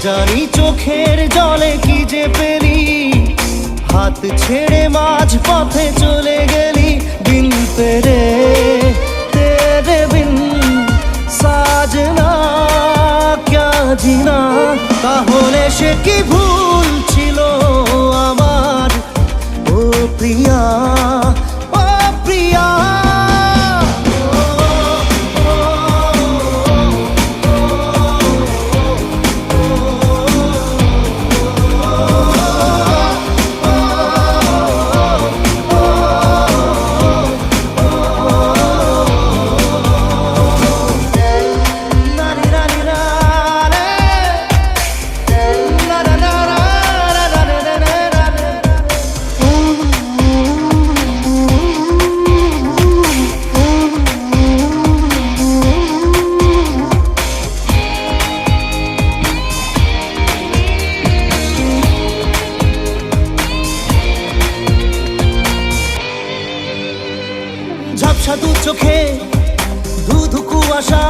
জানি চোখের জলে কি যে পেলি, হাত ছেড়ে মাঝ পথে চলে গেলি। বিন তেরে তেরে বিন সাজনা ক্যা জিনা। তাহলে সে কি ভুল ছিল আমার, ও প্রিয়া ও প্রিয়া। ঝাপসা দু চোখে ধু ধু কুয়াশা,